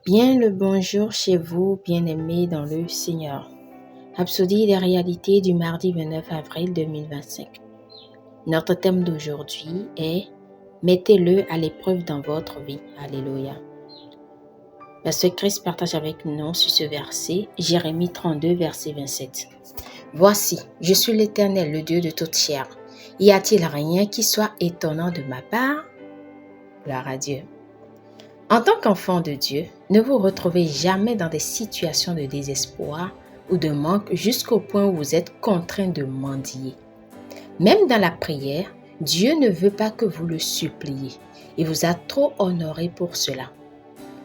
Bien le bonjour chez vous, bien-aimés dans le Seigneur. Rhapsodie des réalités du mardi 29 avril 2025. Notre thème d'aujourd'hui est « Mettez-le à l'épreuve dans votre vie ». Alléluia. Pasteur Christ partage avec nous sur ce verset, Jérémie 32, verset 27. « Voici, je suis l'Éternel, le Dieu de toute chair. Y a-t-il rien qui soit étonnant de ma part ?» Gloire à Dieu. En tant qu'enfant de Dieu, ne vous retrouvez jamais dans des situations de désespoir ou de manque jusqu'au point où vous êtes contraint de mendier. Même dans la prière, Dieu ne veut pas que vous le suppliez. Il vous a trop honoré pour cela.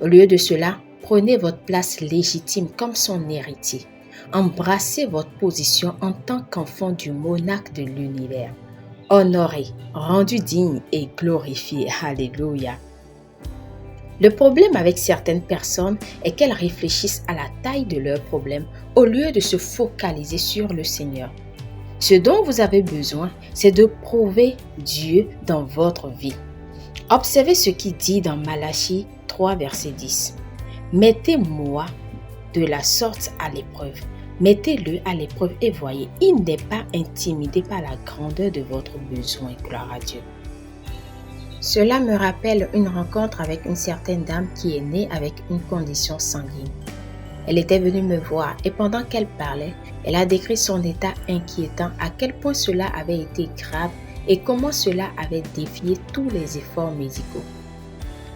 Au lieu de cela, prenez votre place légitime comme son héritier. Embrassez votre position en tant qu'enfant du monarque de l'univers. Honoré, rendu digne et glorifié. Alléluia. Le problème avec certaines personnes est qu'elles réfléchissent à la taille de leurs problèmes au lieu de se focaliser sur le Seigneur. Ce dont vous avez besoin, c'est de prouver Dieu dans votre vie. Observez ce qu'il dit dans Malachie 3, verset 10. « Mettez-moi de la sorte à l'épreuve. Mettez-le à l'épreuve et voyez, il n'est pas intimidé par la grandeur de votre besoin. » Gloire à Dieu. Cela me rappelle une rencontre avec une certaine dame qui est née avec une condition sanguine. Elle était venue me voir et pendant qu'elle parlait, elle a décrit son état inquiétant, à quel point cela avait été grave et comment cela avait défié tous les efforts médicaux.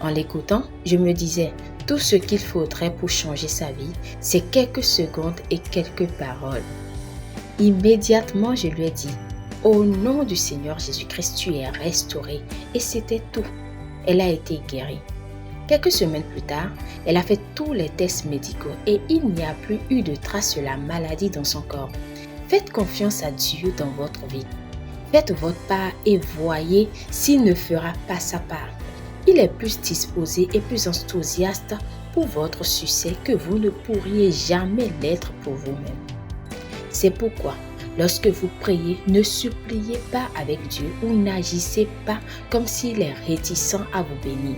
En l'écoutant, je me disais, tout ce qu'il faudrait pour changer sa vie, c'est quelques secondes et quelques paroles. Immédiatement, je lui ai dit, au nom du Seigneur Jésus-Christ, tu es restaurée. Et c'était tout. Elle a été guérie. Quelques semaines plus tard, elle a fait tous les tests médicaux et il n'y a plus eu de traces de la maladie dans son corps. Faites confiance à Dieu dans votre vie. Faites votre part et voyez s'il ne fera pas sa part. Il est plus disposé et plus enthousiaste pour votre succès que vous ne pourriez jamais l'être pour vous-même. C'est pourquoi, lorsque vous priez, ne suppliez pas avec Dieu ou n'agissez pas comme s'il est réticent à vous bénir.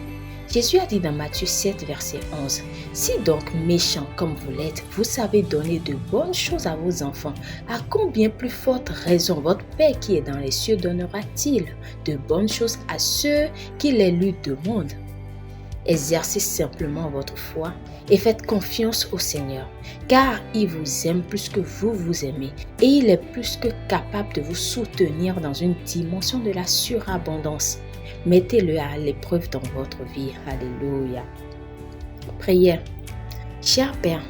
Jésus a dit dans Matthieu 7, verset 11, « Si donc méchant comme vous l'êtes, vous savez donner de bonnes choses à vos enfants, à combien plus forte raison votre Père qui est dans les cieux donnera-t-il de bonnes choses à ceux qui les lui demandent ?» Exercez simplement votre foi et faites confiance au Seigneur, car il vous aime plus que vous vous aimez et il est plus que capable de vous soutenir dans une dimension de la surabondance. Mettez-le à l'épreuve dans votre vie. Alléluia. Prière. Cher Père,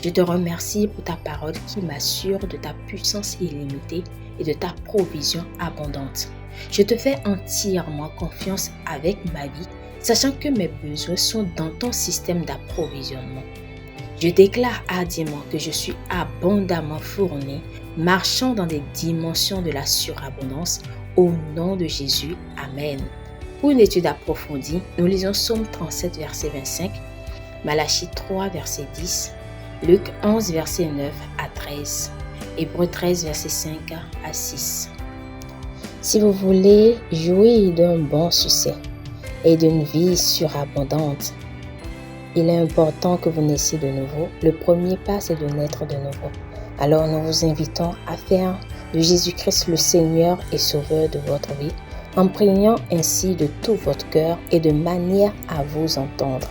je te remercie pour ta parole qui m'assure de ta puissance illimitée et de ta provision abondante. Je te fais entièrement confiance avec ma vie, sachant que mes besoins sont dans ton système d'approvisionnement. Je déclare hardiment que je suis abondamment fourni, marchant dans des dimensions de la surabondance, au nom de Jésus. Amen. Pour une étude approfondie, nous lisons Psaume 37, verset 25, Malachie 3, verset 10, Luc 11, verset 9 à 13, Hébreux 13, verset 5 à 6. Si vous voulez jouir d'un bon succès et d'une vie surabondante, il est important que vous naissiez de nouveau. Le premier pas, c'est de naître de nouveau. Alors nous vous invitons à faire de Jésus-Christ le Seigneur et Sauveur de votre vie, en priant ainsi de tout votre cœur et de manière à vous entendre.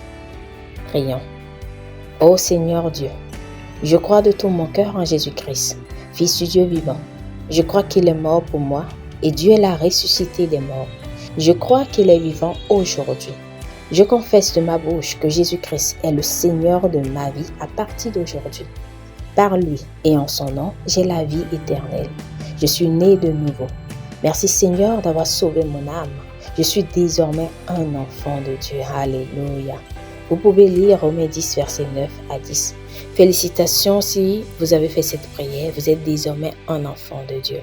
Prions. Ô Seigneur Dieu, je crois de tout mon cœur en Jésus-Christ, Fils du Dieu vivant. Je crois qu'il est mort pour moi et Dieu l'a ressuscité des morts. Je crois qu'il est vivant aujourd'hui. Je confesse de ma bouche que Jésus-Christ est le Seigneur de ma vie à partir d'aujourd'hui. Par lui et en son nom, j'ai la vie éternelle. Je suis né de nouveau. Merci Seigneur d'avoir sauvé mon âme. Je suis désormais un enfant de Dieu. Alléluia. Vous pouvez lire Romains 10, verset 9 à 10. Félicitations si vous avez fait cette prière. Vous êtes désormais un enfant de Dieu.